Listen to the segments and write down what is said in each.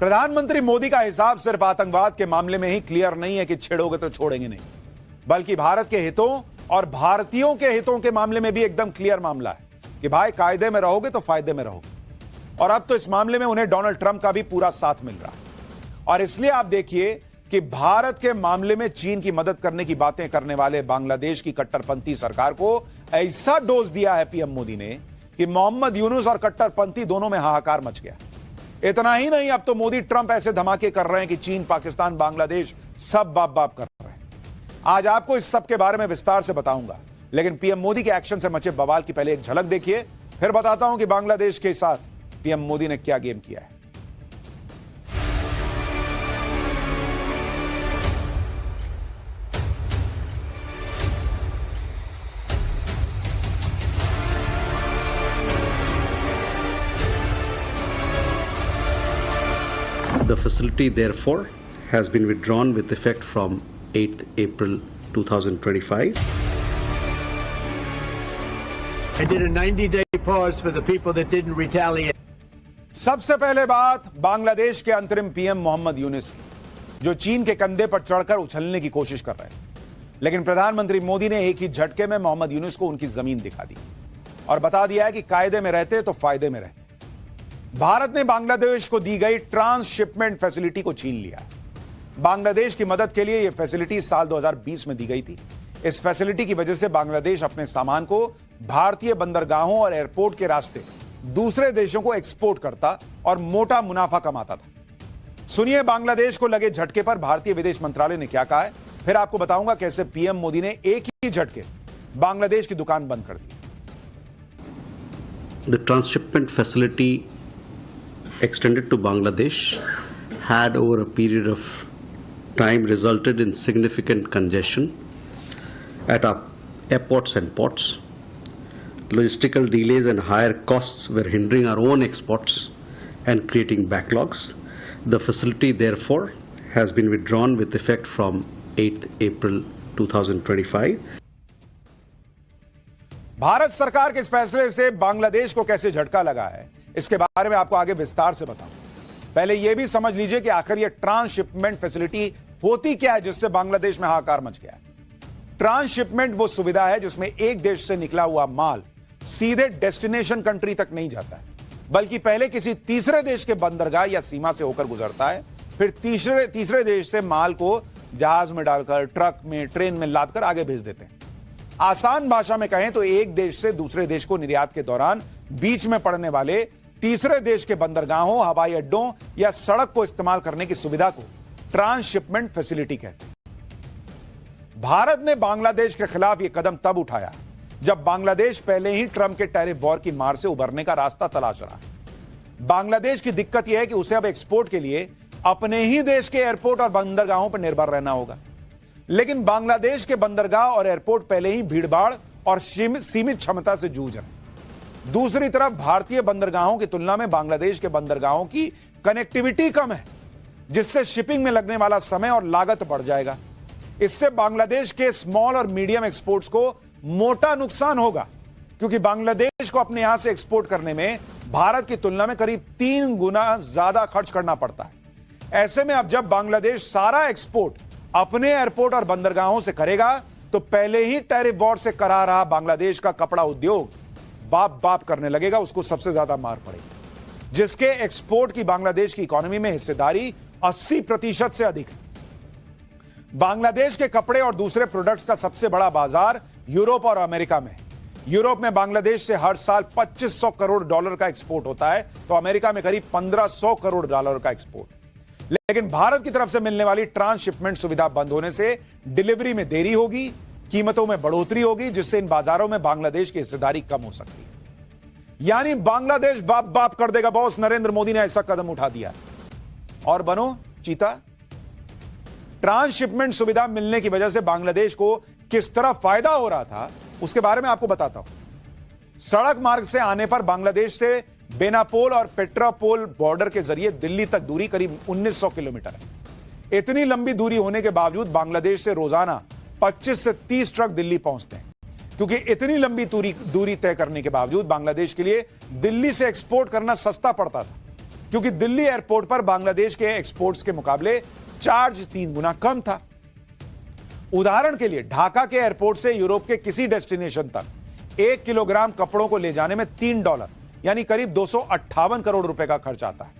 प्रधानमंत्री मोदी का हिसाब सिर्फ आतंकवाद के मामले में ही क्लियर नहीं है कि छेड़ोगे तो छोड़ेंगे नहीं, बल्कि भारत के हितों और भारतीयों के हितों के मामले में भी एकदम क्लियर मामला है कि भाई कायदे में रहोगे तो फायदे में रहोगे। और अब तो इस मामले में उन्हें डोनाल्ड ट्रंप का भी पूरा साथ मिल रहा है। और इसलिए आप देखिए कि भारत के मामले में चीन की मदद करने की बातें करने वाले बांग्लादेश की कट्टरपंथी सरकार को ऐसा डोज दिया है पीएम मोदी ने कि मोहम्मद यूनुस और कट्टरपंथी दोनों में हाहाकार मच गया। इतना ही नहीं, अब तो मोदी ट्रंप ऐसे धमाके कर रहे हैं कि चीन, पाकिस्तान, बांग्लादेश सब बाप बाप कर रहे हैं। आज आपको इस सब के बारे में विस्तार से बताऊंगा, लेकिन पीएम मोदी के एक्शन से मचे बवाल की पहले एक झलक देखिए, फिर बताता हूं कि बांग्लादेश के साथ पीएम मोदी ने क्या गेम किया है। The facility, therefore, has been withdrawn with effect from 8th April 2025. I did a 90-day pause for the people that didn't retaliate. सबसे पहले बात बांग्लादेश के अंतरिम पीएम मोहम्मद यूनुस की, जो चीन के कंधे पर चढ़कर उछलने की कोशिश कर रहे हैं। लेकिन प्रधानमंत्री मोदी ने एक ही झटके में मोहम्मद यूनुस को उनकी जमीन दिखा दी और बता दिया है कि कायदे में रहते तो फायदे में रहते। भारत ने बांग्लादेश को दी गई ट्रांसशिपमेंट फैसिलिटी को छीन लिया। बांग्लादेश की मदद के लिए यह फैसिलिटी साल 2020 में दी गई थी। इस फैसिलिटी की वजह से बांग्लादेश अपने सामान को भारतीय बंदरगाहों और एयरपोर्ट के रास्ते दूसरे देशों को एक्सपोर्ट करता और मोटा मुनाफा कमाता था। सुनिए बांग्लादेश को लगे झटके पर भारतीय विदेश मंत्रालय ने क्या कहा है, फिर आपको बताऊंगा कैसे पीएम मोदी ने एक ही झटके बांग्लादेश की दुकान बंद कर दी। The transshipment facility extended to Bangladesh had over a period of time resulted in significant congestion at our airports and ports. Logistical delays and higher costs were hindering our own exports and creating backlogs. The facility, therefore, has been withdrawn with effect from 8th April 2025. Bharat सरकार के इस फैसले से बांग्लादेश को कैसे झटका लगा है, इसके बारे में आपको आगे विस्तार से बताऊं। पहले यह भी समझ लीजिए कि आखिर यह ट्रांसशिपमेंट फैसिलिटी होती क्या है जिससे बांग्लादेश में हाहाकार मच गया है। ट्रांसशिपमेंट वो सुविधा है जिसमें एक देश से निकला हुआ माल सीधे डेस्टिनेशन कंट्री तक नहीं जाता है, बल्कि पहले किसी तीसरे देश के बंदरगाह या सीमा से होकर गुजरता है, फिर तीसरे देश से माल को जहाज में डालकर, ट्रक में, ट्रेन में लादकर आगे भेज देते हैं। आसान भाषा में कहें तो एक देश से दूसरे देश को निर्यात के दौरान बीच में पड़ने वाले तीसरे देश के बंदरगाहों, हवाई अड्डों या सड़क को इस्तेमाल करने की सुविधा को ट्रांसशिपमेंट फैसिलिटी कहते हैं। भारत ने बांग्लादेश के खिलाफ यह कदम तब उठाया जब बांग्लादेश पहले ही ट्रंप के टैरिफ वॉर की मार से उबरने का रास्ता तलाश रहा है। बांग्लादेश की दिक्कत यह है कि उसे अब एक्सपोर्ट के लिए अपने ही देश के एयरपोर्ट और बंदरगाहों पर निर्भर रहना होगा। लेकिन बांग्लादेश के बंदरगाह और एयरपोर्ट पहले ही भीड़भाड़ और सीमित क्षमता से जूझ रहे। दूसरी तरफ भारतीय बंदरगाहों की तुलना में बांग्लादेश के बंदरगाहों की कनेक्टिविटी कम है, जिससे शिपिंग में लगने वाला समय और लागत बढ़ जाएगा। इससे बांग्लादेश के स्मॉल और मीडियम एक्सपोर्ट्स को मोटा नुकसान होगा, क्योंकि बांग्लादेश को अपने यहां से एक्सपोर्ट करने में भारत की तुलना में करीब 3 गुना ज्यादा खर्च करना पड़ता है। ऐसे में अब जब बांग्लादेश सारा एक्सपोर्ट अपने एयरपोर्ट और बंदरगाहों से करेगा तो पहले ही टैरिफ वॉर से करा रहा बांग्लादेश का कपड़ा उद्योग बाप बाप करने लगेगा, उसको सबसे ज्यादा मार पड़ेगी, जिसके एक्सपोर्ट की बांग्लादेश की इकोनॉमी में हिस्सेदारी 80% से अधिक है। बांग्लादेश के कपड़े और दूसरे प्रोडक्ट्स का सबसे बड़ा बाजार यूरोप और अमेरिका में। यूरोप में बांग्लादेश से हर साल $2500 करोड़ का एक्सपोर्ट होता है, तो अमेरिका में करीब $1500 करोड़ का एक्सपोर्ट। लेकिन भारत की तरफ से मिलने वाली ट्रांसशिपमेंट सुविधा बंद होने से डिलीवरी में देरी होगी, कीमतों में बढ़ोतरी होगी, जिससे इन बाजारों में बांग्लादेश की हिस्सेदारी कम हो सकती है। यानी बांग्लादेश बाप बाप कर देगा बॉस। नरेंद्र मोदी ने ऐसा कदम उठा दिया और बनो चीता। ट्रांसशिपमेंट सुविधा मिलने की वजह से बांग्लादेश को किस तरह फायदा हो रहा था उसके बारे में आपको बताता हूं। सड़क मार्ग से आने पर बांग्लादेश से बेनापोल और पेट्रापोल बॉर्डर के जरिए दिल्ली तक दूरी करीब 1900 किलोमीटर है। इतनी लंबी दूरी होने के बावजूद बांग्लादेश से रोजाना 25 से 30 ट्रक दिल्ली पहुंचते हैं, क्योंकि इतनी लंबी दूरी तय करने के बावजूद बांग्लादेश के लिए दिल्ली से एक्सपोर्ट करना सस्ता पड़ता था, क्योंकि दिल्ली एयरपोर्ट पर बांग्लादेश के एक्सपोर्ट्स के मुकाबले चार्ज 3 गुना कम था। उदाहरण के लिए ढाका के एयरपोर्ट से यूरोप के किसी डेस्टिनेशन तक 1 किलोग्राम कपड़ों को ले जाने में $3 यानी करीब 258 करोड़ रुपए का खर्च आता है।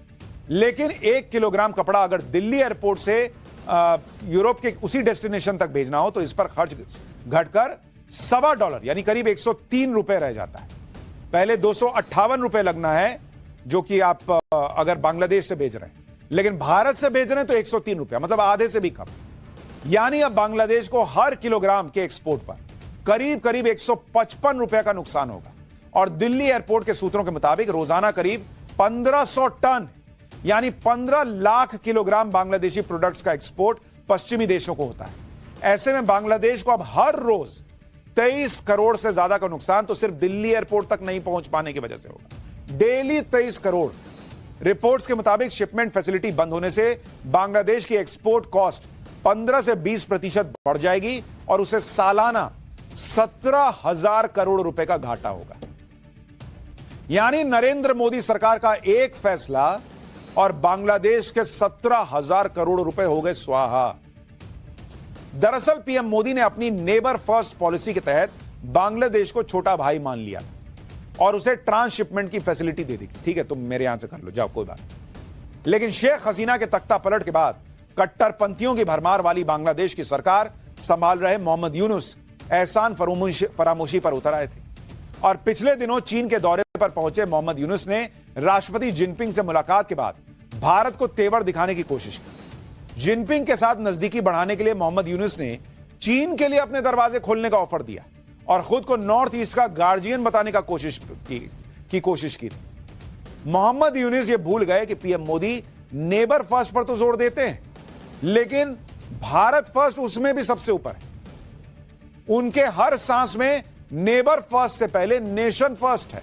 लेकिन 1 किलोग्राम कपड़ा अगर दिल्ली एयरपोर्ट से यूरोप के उसी डेस्टिनेशन तक भेजना हो तो इस पर खर्च घटकर $1.25 यानी करीब 103 रुपए रह जाता है। पहले 258 रुपए लगना है जो कि आप अगर बांग्लादेश से भेज रहे हैं, लेकिन भारत से भेज रहे हैं तो 103 रुपया, मतलब आधे से भी कम। यानी अब बांग्लादेश को हर किलोग्राम के एक्सपोर्ट पर करीब करीब 155 रुपए का नुकसान होगा। और दिल्ली एयरपोर्ट के सूत्रों के मुताबिक रोजाना करीब 1500 टन यानी 15 लाख किलोग्राम बांग्लादेशी प्रोडक्ट्स का एक्सपोर्ट पश्चिमी देशों को होता है। ऐसे में बांग्लादेश को अब हर रोज 23 करोड़ से ज्यादा का नुकसान तो सिर्फ दिल्ली एयरपोर्ट तक नहीं पहुंच पाने की वजह से होगा। डेली 23 करोड़। रिपोर्ट्स के मुताबिक शिपमेंट फैसिलिटी बंद होने से बांग्लादेश की एक्सपोर्ट कॉस्ट 15 से 20% बढ़ जाएगी और उसे सालाना 17,000 करोड़ रुपए का घाटा होगा। यानी नरेंद्र मोदी सरकार का एक फैसला और बांग्लादेश के 17,000 करोड़ रुपए हो गए स्वाहा। दरअसल पीएम मोदी ने अपनी नेबर फर्स्ट पॉलिसी के तहत बांग्लादेश को छोटा भाई मान लिया और उसे ट्रांसशिपमेंट की फैसिलिटी दे दी। ठीक है, तुम मेरे यहां से कर लो, जाओ, कोई बात नहीं। लेकिन शेख हसीना के तख्ता पलट के बाद कट्टरपंथियों की भरमार वाली बांग्लादेश की सरकार संभाल रहे मोहम्मद यूनुस एहसान फरामोशी पर उतर आए थे। और पिछले दिनों चीन के दौरे पर पहुंचे मोहम्मद यूनुस ने राष्ट्रपति जिनपिंग से मुलाकात के बाद भारत को तेवर दिखाने की कोशिश की। जिनपिंग के साथ नजदीकी बढ़ाने के लिए मोहम्मद यूनुस ने चीन के लिए अपने दरवाजे खोलने का ऑफर दिया और खुद को नॉर्थ ईस्ट का गार्जियन बताने का कोशिश की थी। मोहम्मद यूनुस ये भूल गए कि पीएम मोदी नेबर फर्स्ट पर तो जोर देते हैं, लेकिन भारत फर्स्ट उसमें भी सबसे ऊपर है। उनके हर सांस में नेबर फर्स्ट से पहले नेशन फर्स्ट है।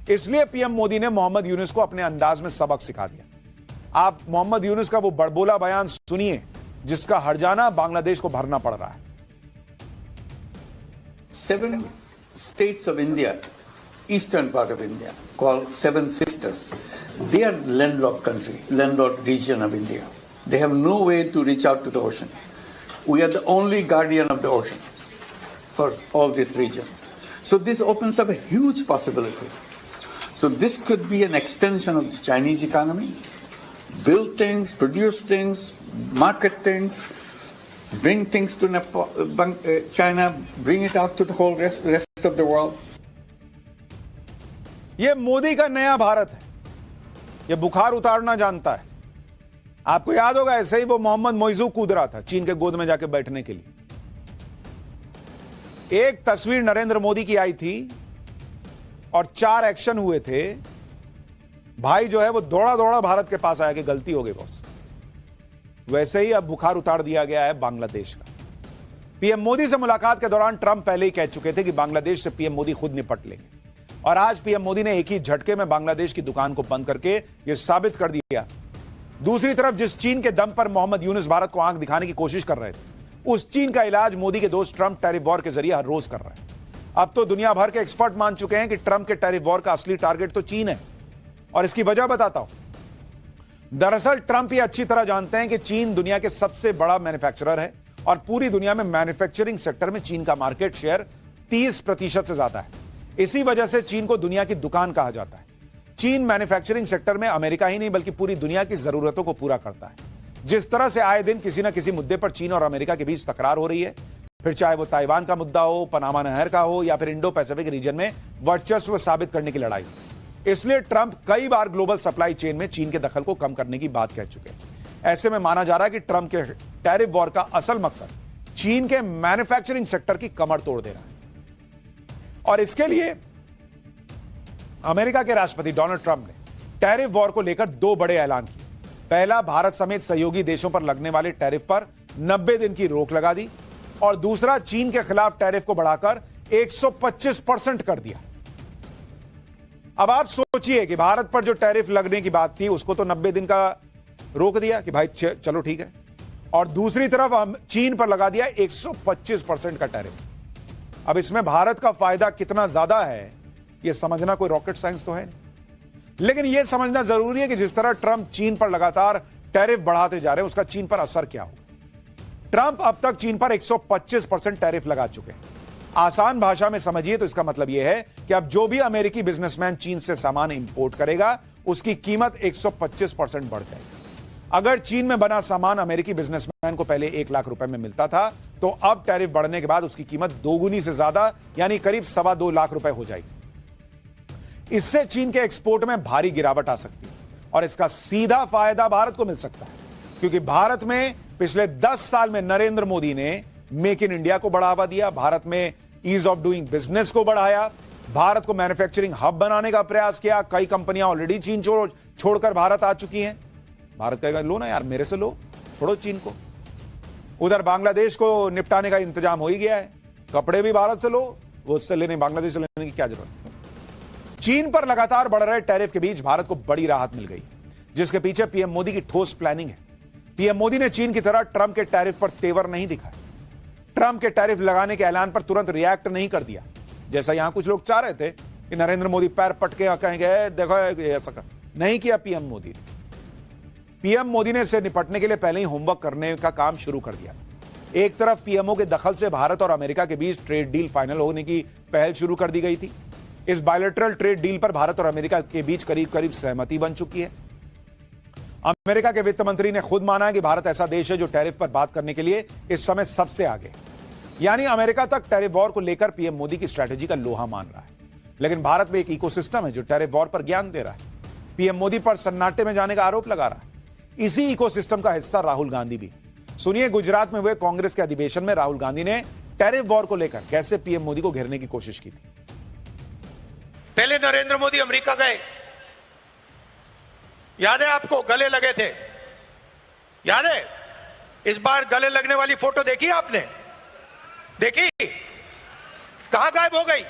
इसलिए पीएम मोदी ने मोहम्मद यूनुस को अपने अंदाज में सबक सिखा दिया। आप मोहम्मद यूनुस का वो बड़बोला बयान सुनिए जिसका हर्जाना बांग्लादेश को भरना पड़ रहा है। 7 states of India, eastern part of India, called Seven Sisters, they are landlocked country, landlocked region of India. They have no way to reach out to the ocean. We are the only guardian of the ocean for all this region. So this opens up a huge possibility. So this could be an extension of the Chinese economy. Build things, produce things, market things, bring things to China, bring it out to the whole rest of the world. यह मोदी का नया भारत है। यह बुखार उतारना जानता है। आपको याद होगा ऐसे ही वो मोहम्मद मोइजू कूद रहा था चीन के गोद में जाके बैठने के लिए। एक तस्वीर नरेंद्र मोदी की आई थी और 4 एक्शन हुए थे। भाई जो है वो दौड़ा दौड़ा भारत के पास आया कि गलती हो गई बॉस। वैसे ही अब बुखार उतार दिया गया है बांग्लादेश का। पीएम मोदी से मुलाकात के दौरान ट्रंप पहले ही कह चुके थे कि बांग्लादेश से पीएम मोदी खुद निपट लेंगे और आज पीएम मोदी ने एक ही झटके में बांग्लादेश की दुकान को बंद करके यह साबित कर दिया। दूसरी तरफ जिस चीन के दम पर मोहम्मद यूनुस भारत को आंख दिखाने की कोशिश कर रहे थे, उस चीन का इलाज मोदी के दोस्त ट्रंप टैरिफ वॉर के जरिए हर रोज कर रहे हैं। अब तो दुनिया भर के एक्सपर्ट मान चुके हैं कि ट्रंप के टैरिफ वॉर का असली टारगेट तो चीन है और इसकी वजह बताता हूं। दरअसल ट्रंप ये अच्छी तरह जानते हैं कि चीन दुनिया के सबसे बड़ा मैन्युफैक्चरर है और पूरी दुनिया में मैन्युफैक्चरिंग सेक्टर में चीन का मार्केट शेयर 30% से ज्यादा है। इसी वजह से चीन को दुनिया की दुकान कहा जाता है। चीन मैन्युफैक्चरिंग सेक्टर में अमेरिका ही नहीं बल्कि पूरी दुनिया की जरूरतों को पूरा करता है। जिस तरह से आए दिन किसी न किसी मुद्दे पर चीन और अमेरिका के बीच तकरार हो रही है, फिर चाहे वो ताइवान का मुद्दा हो, पनामा नहर का हो या फिर इंडो पैसिफिक रीजन में वर्चस्व साबित करने की लड़ाई। इसलिए ट्रंप कई बार ग्लोबल सप्लाई चेन में चीन के दखल को कम करने की बात कह चुके हैं। ऐसे में माना जा रहा है कि ट्रंप के टैरिफ वॉर का असल मकसद चीन के मैन्युफैक्चरिंग सेक्टर की कमर तोड़ देना है। और इसके लिए अमेरिका के राष्ट्रपति डोनाल्ड ट्रंप ने टैरिफ वॉर को लेकर 2 बड़े ऐलान किए। पहला, भारत समेत सहयोगी देशों पर लगने वाले टैरिफ पर 90 दिन की रोक लगा दी और दूसरा, चीन के खिलाफ टैरिफ को बढ़ाकर 125% कर दिया। अब आप सोचिए कि भारत पर जो टैरिफ लगने की बात थी उसको तो 90 दिन का रोक दिया कि भाई चलो ठीक है, और दूसरी तरफ हम चीन पर लगा दिया 125% का टैरिफ। अब इसमें भारत का फायदा कितना ज्यादा है यह समझना कोई रॉकेट साइंस तो है नहीं। लेकिन यह समझना जरूरी है कि जिस तरह ट्रंप चीन पर लगातार टैरिफ बढ़ाते जा रहे हैं, उसका चीन पर असर क्या हो। ट्रंप अब तक चीन पर 125% टैरिफ लगा चुके हैं। आसान भाषा में समझिए तो इसका मतलब यह है कि अब जो भी अमेरिकी बिजनेसमैन चीन से सामान इंपोर्ट करेगा, उसकी कीमत 125% बढ़ जाएगी। अगर चीन में बना सामान अमेरिकी बिजनेसमैन को पहले 1 लाख रुपए में मिलता था, तो अब टैरिफ बढ़ने के बाद उसकी कीमत दोगुनी से ज्यादा यानी करीब 2.25 लाख रुपए हो जाएगी। इससे चीन के एक्सपोर्ट में भारी गिरावट आ सकती है और इसका सीधा फायदा भारत को मिल सकता है, क्योंकि भारत में पिछले 10 साल में नरेंद्र मोदी ने मेक इन इंडिया को बढ़ावा दिया, भारत में ईज ऑफ डूइंग बिजनेस को बढ़ाया, भारत को मैन्युफैक्चरिंग हब बनाने का प्रयास किया। कई कंपनियां ऑलरेडी चीन छोड़कर भारत आ चुकी हैं। भारत कहेगा लो ना यार, मेरे से लो, छोड़ो चीन को। उधर बांग्लादेश को निपटाने का इंतजाम हो ही गया है, कपड़े भी भारत से लो, वो उससे लेने, बांग्लादेश से लेने की क्या जरूरत। चीन पर लगातार बढ़ रहे टैरिफ के बीच भारत को बड़ी राहत मिल गई, जिसके पीछे पीएम मोदी की ठोस प्लानिंग है। पीएम मोदी ने चीन की तरह ट्रंप के टैरिफ पर तेवर नहीं दिखाया। ट्रंप के टैरिफ लगाने के ऐलान पर तुरंत रिएक्ट नहीं कर दिया, जैसा यहां कुछ लोग चाह रहे थे कि नरेंद्र मोदी पैर पटके कहेंगे देखो ऐसा कर। नहीं किया पीएम मोदी ने। पीएम मोदी ने इससे निपटने के लिए पहले ही होमवर्क करने का काम शुरू कर दिया। एक तरफ पीएमओ के दखल से भारत और अमेरिका के बीच ट्रेड डील फाइनल होने की पहल शुरू कर दी गई थी। इस बायलैटरल ट्रेड डील पर भारत और अमेरिका के बीच करीब करीब सहमति बन चुकी है। अमेरिका के वित्त मंत्री ने खुद माना है कि भारत ऐसा देश है जो टैरिफ पर बात करने के लिए इस समय सबसे आगे है। यानी अमेरिका तक टैरिफ वॉर को लेकर पीएम मोदी की स्ट्रैटेजी का लोहा मान रहा है। लेकिन भारत में एक इकोसिस्टम है जो टैरिफ वॉर पर ज्ञान दे रहा है। पीएम मोदी पर सन्नाटे में जाने का आरोप लगा रहा है। इसी इकोसिस्टम का हिस्सा राहुल गांधी भी। सुनिए गुजरात में हुए कांग्रेस के अधिवेशन में राहुल गांधी ने टैरिफ वॉर को लेकर कैसे पीएम मोदी को घेरने की कोशिश की थी। पहले नरेंद्र मोदी अमेरिका गए, याद है आपको, गले लगे थे, याद है? इस बार गले लगने वाली फोटो देखी आपने? देखी? कहां गायब हो गई?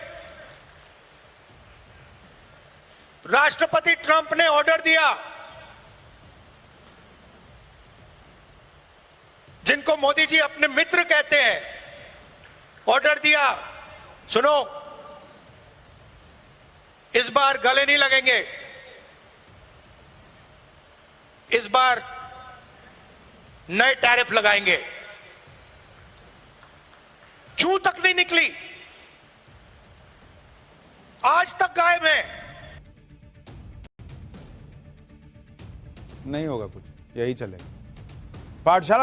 राष्ट्रपति ट्रंप ने ऑर्डर दिया, जिनको मोदी जी अपने मित्र कहते हैं, ऑर्डर दिया, सुनो, इस बार गले नहीं लगेंगे, इस बार नए टैरिफ लगाएंगे। चू तक नहीं निकली, आज तक गायब है। नहीं होगा कुछ, यही चलेगा। पाठशाला